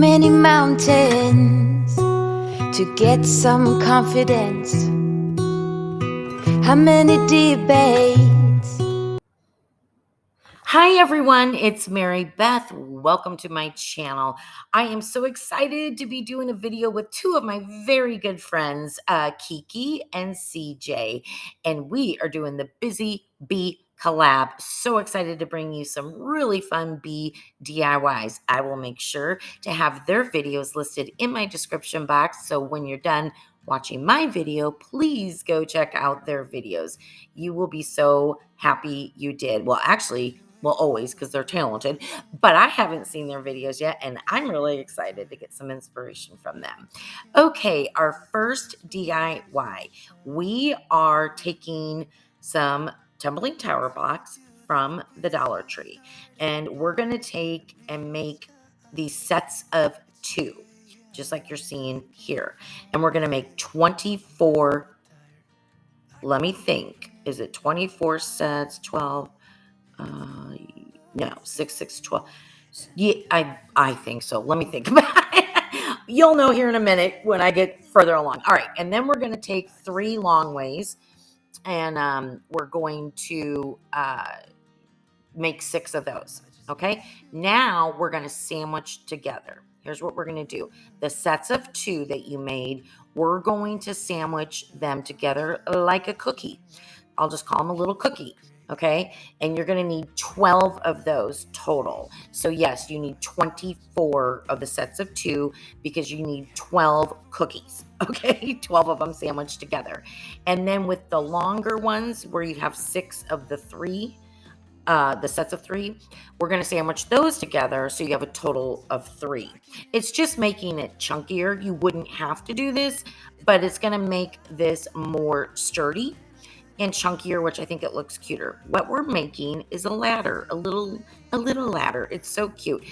many mountains to get some confidence? How many debates? Hi everyone, it's Mary Beth. Welcome to my channel. I am so excited to be doing a video with two of my very good friends, Kiki and CeeJ, and we are doing the Busy Bee collab. So excited to bring you some really fun bee DIYs. I will make sure to have their videos listed in my description box, so when you're done watching my video, please go check out their videos. You will be so happy you did. Well, always, because they're talented, but I haven't seen their videos yet, and I'm really excited to get some inspiration from them. Okay, our first DIY. We are taking some tumbling tower blocks from the Dollar Tree, and we're going to take and make these sets of 2, just like you're seeing here. And we're going to make 24, let me think, is it 24 sets, 12? No, 6, 6, 12. Yeah, I think so. Let me think about it. You'll know here in a minute when I get further along. All right, and then we're going to take 3 long ways, and we're going to make 6 of those. Okay, now we're going to sandwich together. Here's what we're going to do. The sets of 2 that you made, we're going to sandwich them together like a cookie. I'll just call them a little cookie. Okay, and you're going to need 12 of those total. So yes, you need 24 of the sets of 2 because you need 12 cookies. Okay, 12 of them sandwiched together. And then with the longer ones where you have 6 of the 3, the sets of 3, we're going to sandwich those together so you have a total of 3. It's just making it chunkier. You wouldn't have to do this, but it's going to make this more sturdy and chunkier, which I think it looks cuter. What we're making is a ladder, a little ladder. It's so cute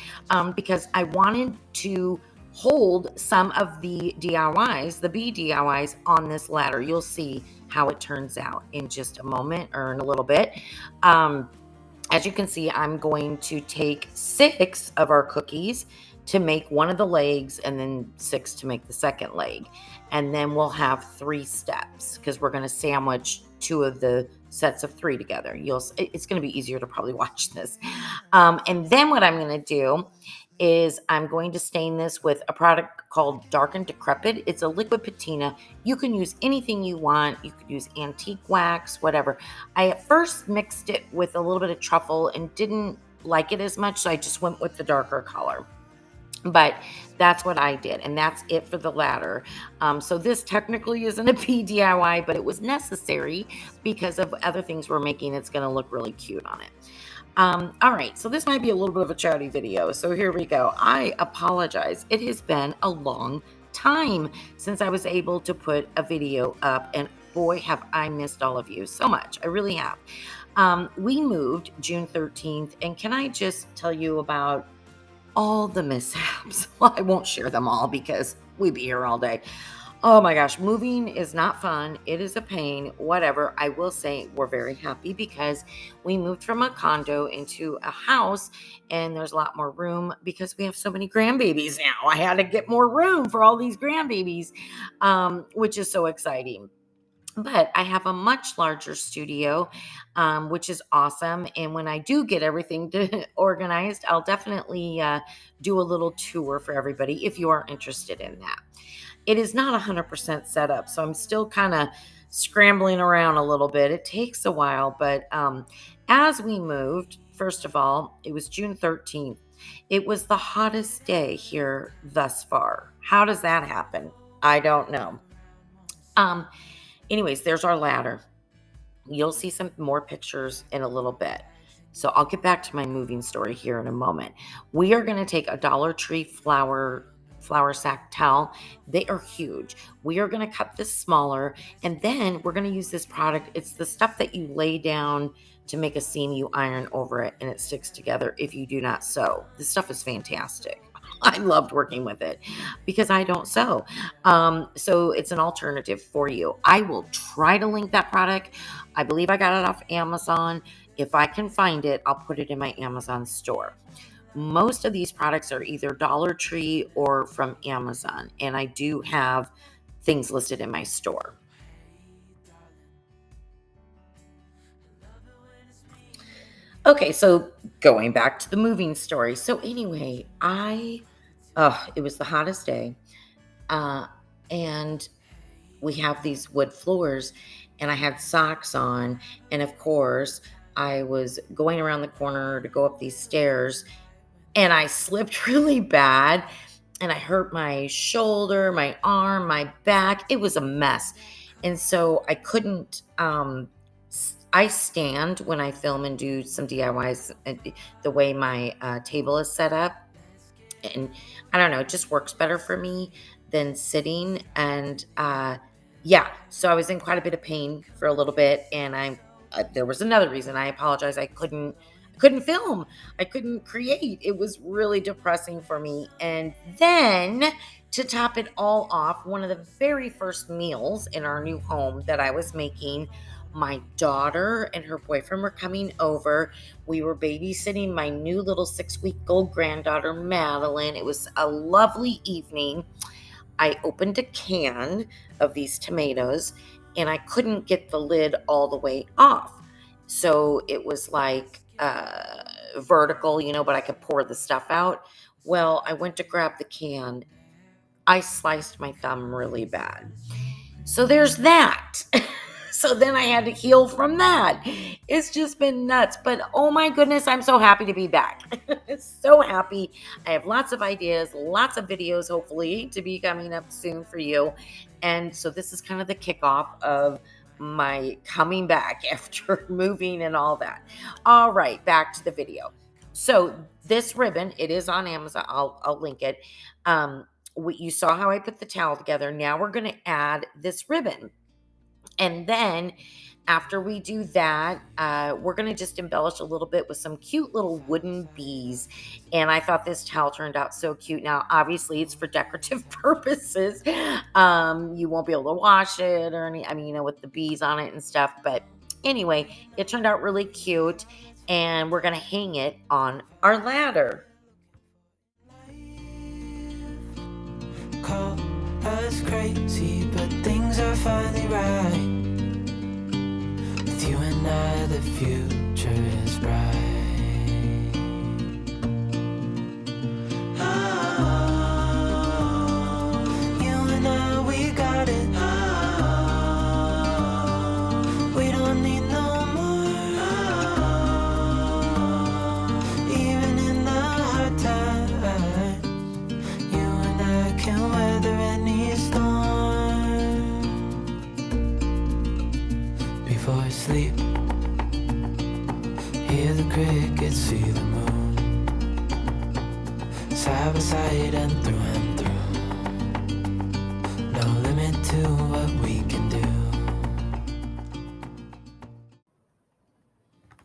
because I wanted to hold some of the DIYs, the bee DIYs, on this ladder. You'll see how it turns out in just a moment or in a little bit. As you can see, I'm going to take 6 of our cookies to make one of the legs and then 6 to make the second leg. And then we'll have 3 steps because we're going to sandwich 2 of the sets of 3 together. It's going to be easier to probably watch this. And then what I'm going to do is I'm going to stain this with a product called Dark and Decrepit. It's a liquid patina. You can use anything you want. You could use antique wax, whatever. I at first mixed it with a little bit of truffle and didn't like it as much, so I just went with the darker color. But that's what I did, and that's it for the ladder. So this technically isn't a PDIY, but it was necessary because of other things we're making. It's going to look really cute on it. All right, so this might be a little bit of a chatty video, so here we go. I apologize. It has been a long time since I was able to put a video up, and boy, have I missed all of you so much. I really have. We moved June 13th, and can I just tell you about all the mishaps? Well, I won't share them all because we'd be here all day. Oh my gosh, moving is not fun. It is a pain, whatever. I will say we're very happy because we moved from a condo into a house and there's a lot more room because we have so many grandbabies now. I had to get more room for all these grandbabies, which is so exciting. But I have a much larger studio, which is awesome. And when I do get everything organized, I'll definitely do a little tour for everybody if you are interested in that. It is not 100% set up, so I'm still kind of scrambling around a little bit. It takes a while, but as we moved, first of all, it was June 13th. It was the hottest day here thus far. How does that happen? I don't know. Anyways, there's our ladder. You'll see some more pictures in a little bit. So I'll get back to my moving story here in a moment. We are going to take a Dollar Tree flower sack towel. They are huge. We are going to cut this smaller, and then we're going to use this product. It's the stuff that you lay down to make a seam, you iron over it, and it sticks together if you do not sew. This stuff is fantastic. I loved working with it because I don't sew. So it's an alternative for you. I will try to link that product. I believe I got it off Amazon. If I can find it, I'll put it in my Amazon store. Most of these products are either Dollar Tree or from Amazon, and I do have things listed in my store. Okay, so going back to the moving story. So anyway, it was the hottest day. Uh, and we have these wood floors, and I had socks on. And of course, I was going around the corner to go up these stairs, and I slipped really bad, and I hurt my shoulder, my arm, my back. It was a mess. And so I couldn't I stand when I film and do some DIYs, the way my table is set up, and I don't know, it just works better for me than sitting. And yeah, so I was in quite a bit of pain for a little bit, and there was another reason. I apologize. I couldn't film. I couldn't create. It was really depressing for me. And then to top it all off, one of the very first meals in our new home that I was making, my daughter and her boyfriend were coming over. We were babysitting my new little 6-week-old granddaughter, Madeline. It was a lovely evening. I opened a can of these tomatoes, and I couldn't get the lid all the way off. So it was like vertical, but I could pour the stuff out. Well, I went to grab the can. I sliced my thumb really bad. So there's that. So then I had to heal from that. It's just been nuts. But oh my goodness, I'm so happy to be back. So happy. I have lots of ideas, lots of videos, hopefully, to be coming up soon for you. And so this is kind of the kickoff of my coming back after moving and all that. All right, back to the video. So this ribbon, it is on Amazon. I'll link it. You saw how I put the towel together. Now we're going to add this ribbon. And then after we do that, we're going to just embellish a little bit with some cute little wooden bees. And I thought this towel turned out so cute. Now, obviously, it's for decorative purposes. You won't be able to wash it or with the bees on it and stuff. But anyway, it turned out really cute. And we're going to hang it on our ladder. Call us crazy, but things are finally right. With you and I, the future is bright. Oh, you and I, we got it. Oh, we don't need no more. Oh, even in the hard times, can weather any storm. Before I sleep, hear the crickets, see the moon, side by side and through, no limit to what we can do.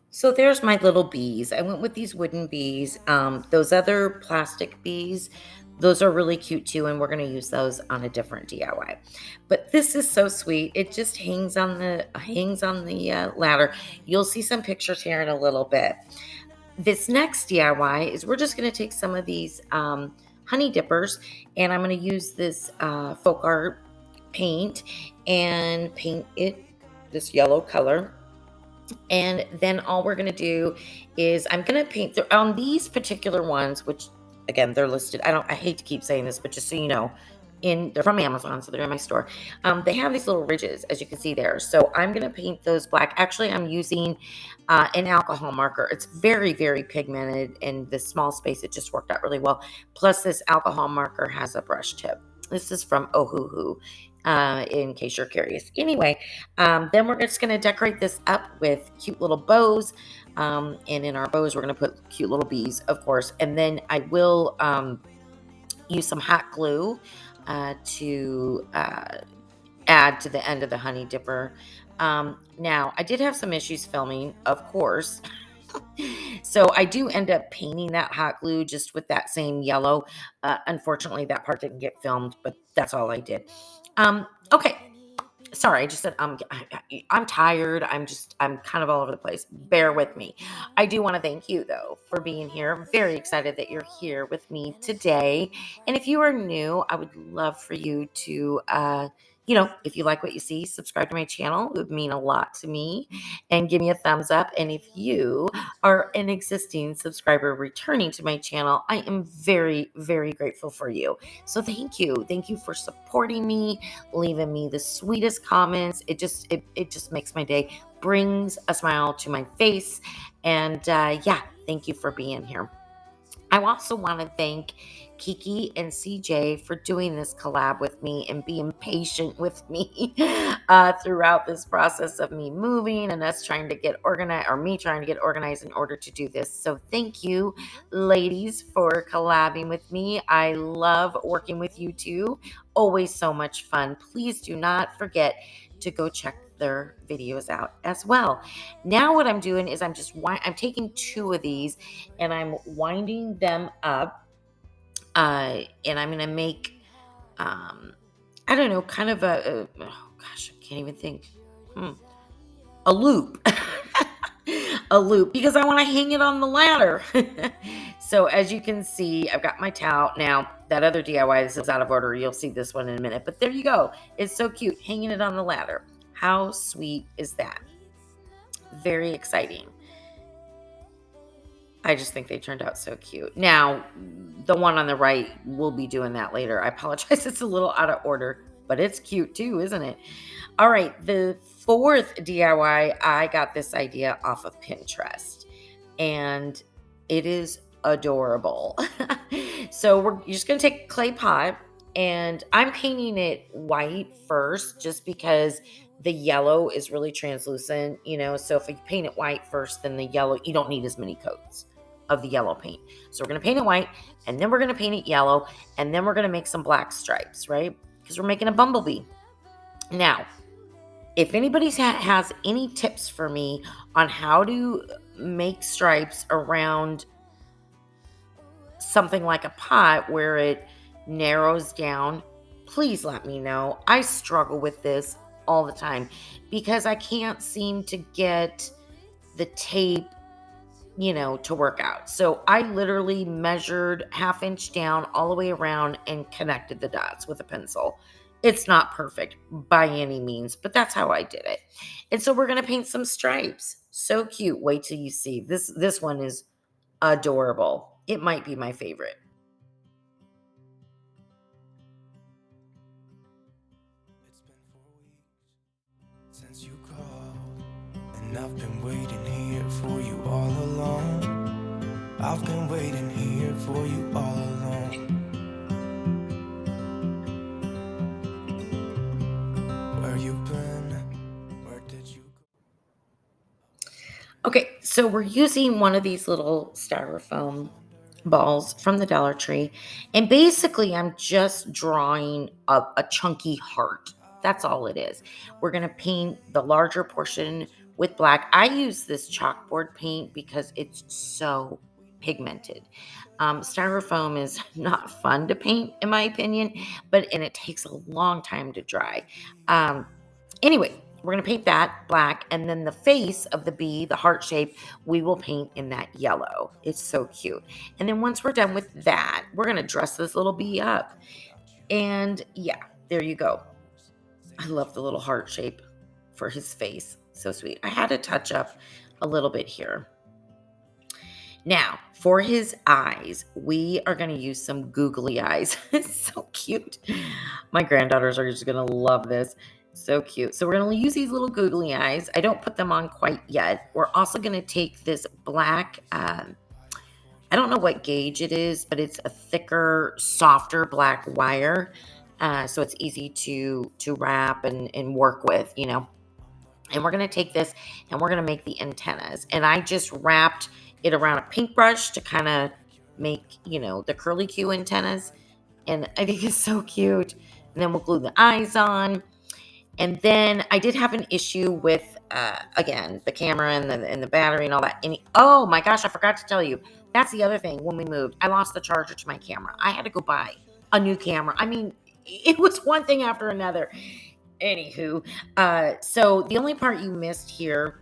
So there's my little bees. I went with these wooden bees. Those other plastic bees, those are really cute too, and we're going to use those on a different DIY. But this is so sweet. It just hangs on the ladder. You'll see some pictures here in a little bit. This next DIY is we're just going to take some of these honey dippers, and I'm going to use this folk art paint and paint it this yellow color. And then all we're going to do is I'm going to paint on these particular ones, which again, they're listed. I hate to keep saying this, but just so you know, they're from Amazon, so they're in my store. They have these little ridges, as you can see there. So I'm going to paint those black. Actually, I'm using an alcohol marker. It's very, very pigmented in this small space. It just worked out really well. Plus, this alcohol marker has a brush tip. This is from Ohuhu, in case you're curious. Anyway, then we're just going to decorate this up with cute little bows. And in our bows, we're going to put cute little bees, of course. And then I will use some hot glue to add to the end of the honey dipper. Now, I did have some issues filming, of course. So I do end up painting that hot glue just with that same yellow. Unfortunately, that part didn't get filmed, but that's all I did. Okay. Sorry, I just said I'm tired. I'm kind of all over the place. Bear with me. I do want to thank you though for being here. I'm very excited that you're here with me today. And if you are new, I would love for you to if you like what you see, subscribe to my channel. It would mean a lot to me. And give me a thumbs up. And if you are an existing subscriber returning to my channel, I am very, very grateful for you. So thank you. Thank you for supporting me, leaving me the sweetest comments. It just makes my day, brings a smile to my face. And thank you for being here. I also want to thank Kiki and CeeJ for doing this collab with me and being patient with me throughout this process of me moving and us trying to get organized, or me trying to get organized in order to do this. So thank you, ladies, for collabing with me. I love working with you too. Always so much fun. Please do not forget to go check their videos out as well. Now what I'm doing is I'm taking 2 of these and I'm winding them up. And I'm going to make, I don't know, kind of oh gosh, I can't even think. A loop. A loop, because I want to hang it on the ladder. So as you can see, I've got my towel. Now, that other DIY, this is out of order. You'll see this one in a minute. But there you go. It's so cute, hanging it on the ladder. How sweet is that? Very exciting. I just think they turned out so cute. Now, the one on the right, we'll be doing that later. I apologize. It's a little out of order, but it's cute too, isn't it? All right. The 4th DIY, I got this idea off of Pinterest, and it is adorable. So you're just going to take a clay pot, and I'm painting it white first just because the yellow is really translucent, so if you paint it white first, then the yellow, you don't need as many coats of the yellow paint. So we're going to paint it white, and then we're going to paint it yellow, and then we're going to make some black stripes, right? Because we're making a bumblebee. Now, if anybody has any tips for me on how to make stripes around something like a pot where it narrows down, please let me know. I struggle with this all the time because I can't seem to get the tape to work out. So I literally measured 1/2 inch down all the way around and connected the dots with a pencil. It's not perfect by any means, but that's how I did it. And so we're going to paint some stripes. So cute. Wait till you see. This one is adorable. It might be my favorite. It's been 4 weeks since you called, and I've been waiting here for you all along. I've been waiting here for you all along. Where you been? Where did you go? Okay, so we're using one of these little styrofoam balls from the Dollar Tree. And basically, I'm just drawing a chunky heart. That's all it is. We're going to paint the larger portion with black. I use this chalkboard paint because it's so pigmented. Styrofoam is not fun to paint, in my opinion, and it takes a long time to dry. Anyway, we're going to paint that black, and then the face of the bee, the heart shape, we will paint in that yellow. It's so cute. And then once we're done with that, we're going to dress this little bee up. And yeah, there you go. I love the little heart shape for his face. So sweet. I had to touch up a little bit here. Now, for his eyes, we are going to use some googly eyes. It's so cute. My granddaughters are just going to love this. So cute. So we're going to use these little googly eyes. I don't put them on quite yet. We're also going to take this black, I don't know what gauge it is, but it's a thicker, softer black wire. So it's easy to wrap and work with, And we're going to take this and we're going to make the antennas. And I just wrapped it around a paintbrush to kind of make, the curly Q antennas. And I think it's so cute. And then we'll glue the eyes on. And then I did have an issue with, again, the camera and the battery and all that. And oh my gosh, I forgot to tell you. That's the other thing. When we moved, I lost the charger to my camera. I had to go buy a new camera. I mean, it was one thing after another. Anywho, so the only part you missed here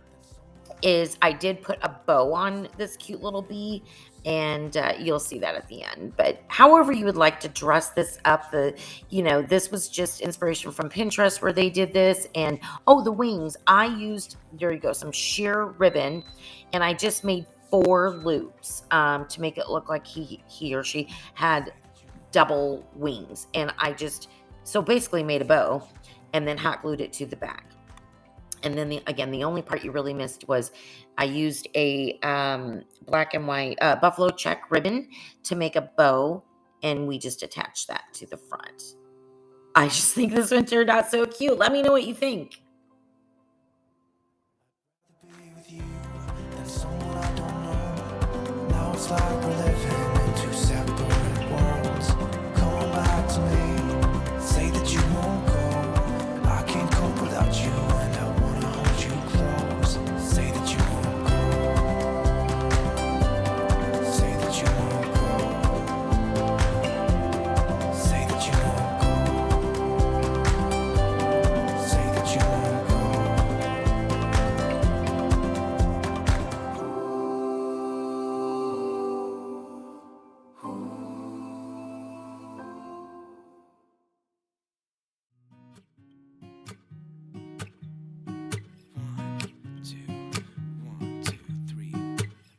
is I did put a bow on this cute little bee, and you'll see that at the end. But however you would like to dress this up, this was just inspiration from Pinterest where they did this. And oh, the wings, I used, there you go, some sheer ribbon, and I just made 4 loops to make it look like he or she had double wings. And I just, so basically made a bow and then hot glued it to the back. And then the only part you really missed was I used a black and white buffalo check ribbon to make a bow, and we just attached that to the front. I just think this one turned out so cute. Let me know what you think. Be with you and someone I don't know. Now it's like we're living in 2 separate worlds. Come back to me, say that you won't go. I can't cope without you, and I wanna hold you close. Say that you won't go. Say that you won't go. Say that you won't go. Say that you won't go.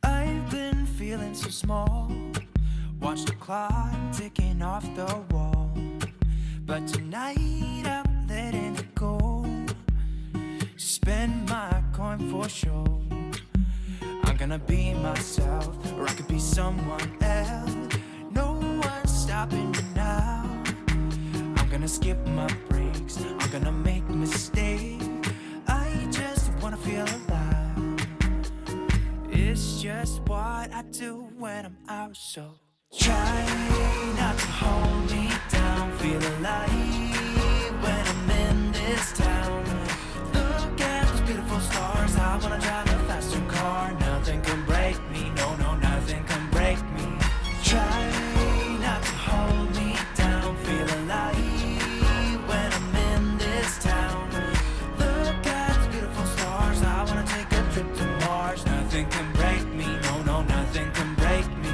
I've been feeling so small. Watch the clock ticking off the wall. But tonight I'm letting it go. Spend my coin for sure. I'm gonna be myself, or I could be someone else. No one's stopping me now. I'm gonna skip my breaks. I'm gonna make mistakes. I just wanna feel alive. It's just what I do when I'm out, so try not to hold me down. Feel alive when I'm in this town. Look at those beautiful stars. I wanna drive a faster car. Nothing can break me. No, no, nothing can break me. Try not to hold me down. Feel alive when I'm in this town. Look at those beautiful stars. I wanna take a trip to Mars. Nothing can break me. No, no, nothing can break me.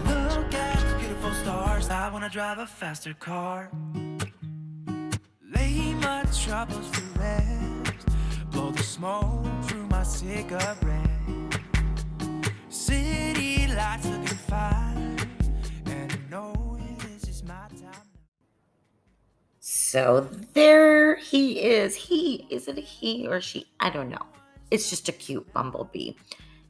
Look at those beautiful stars. I wanna drive a faster car. Lay my troubles to rest. Blow the smoke through my cigarette. City lights looking fine, and I know this is my time. So there he is. Is it a he or she? I don't know. It's just a cute bumblebee.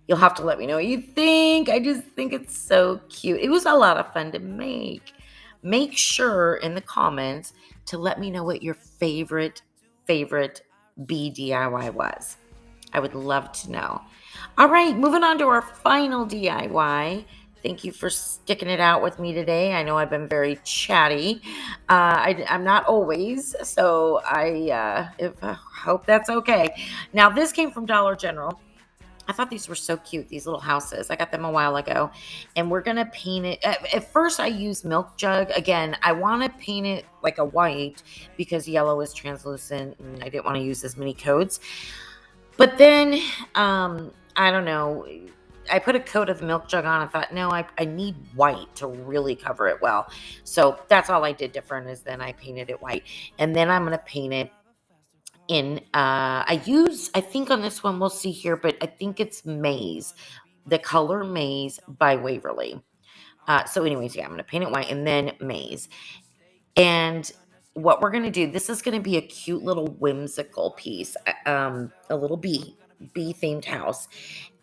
You'll have to let me know what you think. I just think it's so cute. It was a lot of fun to make. Make sure in the comments to let me know what your favorite bee DIY was. I would love to know. All right, moving on to our final DIY. Thank you for sticking it out with me today. I know I've been very chatty. I'm not always, so I hope that's okay. Now, this came from Dollar General. I thought these were so cute, these little houses. I got them a while ago, and we're going to paint it. At first, I used Milk Jug. Again, I want to paint it like a white because yellow is translucent, and I didn't want to use as many coats. But then, I don't know. I put a coat of the Milk Jug on and thought, no, I need white to really cover it well. So that's all I did different is then I painted it white. And then I'm going to paint it in, I think on this one, we'll see here, but I think it's Maize, the color Maize by Waverly. So anyways, yeah, I'm going to paint it white and then Maize. And what we're going to do, this is going to be a cute little whimsical piece, a little bee themed house.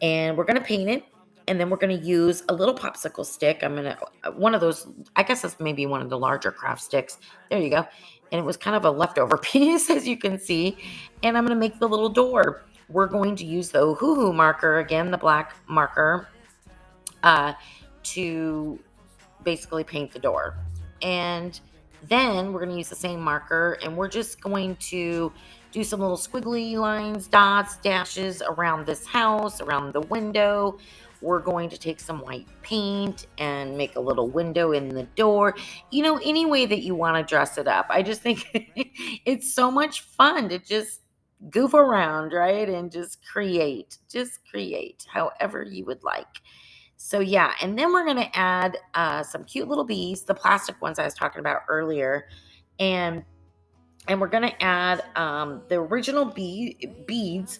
And we're going to paint it. And then we're going to use a little popsicle stick. I'm going to, one of those, I guess that's maybe one of the larger craft sticks. There you go. And it was kind of a leftover piece, as you can see. And I'm going to make the little door. We're going to use the Ohuhu marker, again, the black marker, to basically paint the door. And then we're going to use the same marker, and we're just going to do some little squiggly lines, dots, dashes around this house, around the window. We're going to take some white paint and make a little window in the door. Any way that you want to dress it up. I just think it's so much fun to just goof around, right? And just create however you would like. So yeah, and then we're gonna add some cute little bees, the plastic ones I was talking about earlier, and we're gonna add the original beads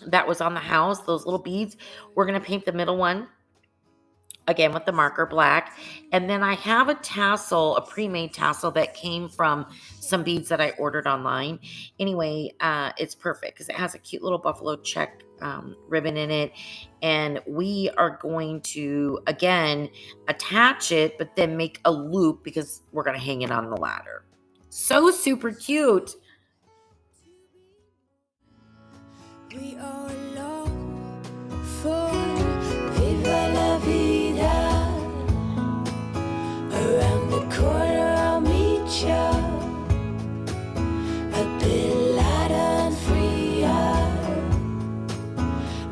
that was on the house. Those little beads. We're gonna paint the middle one again with the marker black, and then I have a tassel, a pre-made tassel that came from some beads that I ordered online. Anyway, it's perfect because it has a cute little buffalo check ribbon in it, and we are going to again attach it, but then make a loop because we're going to hang it on the ladder. So super cute. We all long for Viva la Vida. Around the corner I'll meet ya, a bit lighter and freer.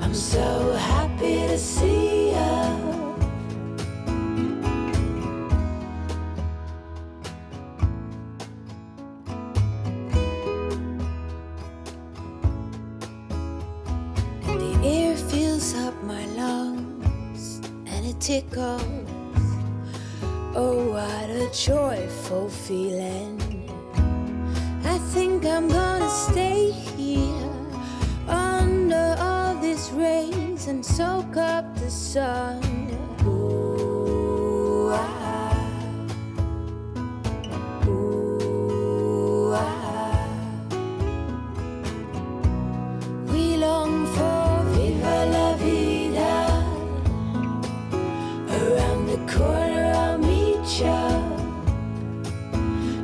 I'm so happy to see ya. And the air fills up my lungs and it tickles. Oh, what a joyful feeling. I think I'm gonna stay here under all these rays and soak up the sun. Ooh, ooh, we long for Viva la Vida. Around the corner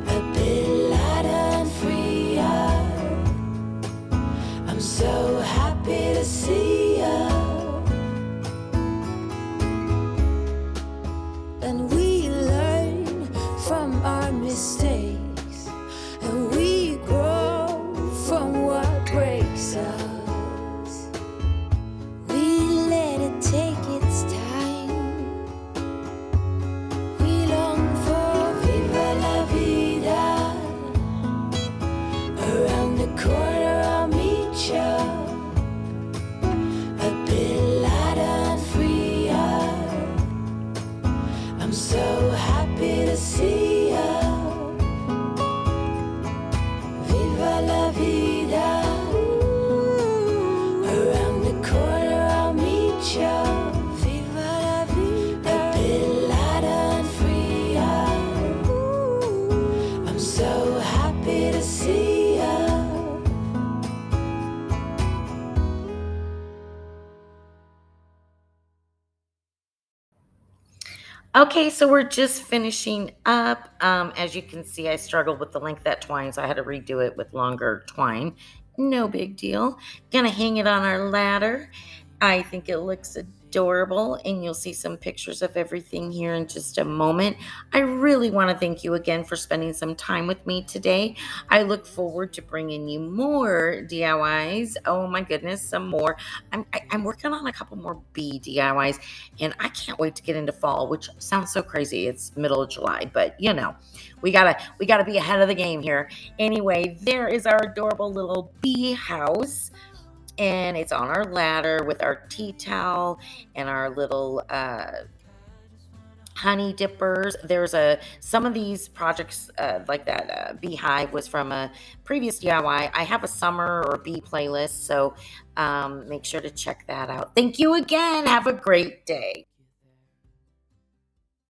a bit lighter and freer. I'm so happy to see ya. And we learn from our mistakes, and we grow from what breaks us. We let it take its time. Corner I'll meet ya, a bit lighter and freer. I'm so happy to see ya. Viva la Vida. Around the corner I'll meet ya. Viva la Vida. A bit lighter and freer. I'm so happy to see ya. Okay, so we're just finishing up. As you can see, I struggled with the length of that twine, so I had to redo it with longer twine. No big deal. Gonna hang it on our ladder. I think it looks adorable, and you'll see some pictures of everything here in just a moment. I really want to thank you again for spending some time with me today. I look forward to bringing you more DIYs. Oh my goodness, some more. I'm working on a couple more bee DIYs, and I can't wait to get into fall, which sounds so crazy. It's middle of July, but we gotta be ahead of the game here. Anyway, there is our adorable little bee house, and it's on our ladder with our tea towel and our little honey dippers. There's some of these projects like that beehive was from a previous DIY. I have a summer or bee playlist, so make sure to check that out. Thank you again. Have a great day.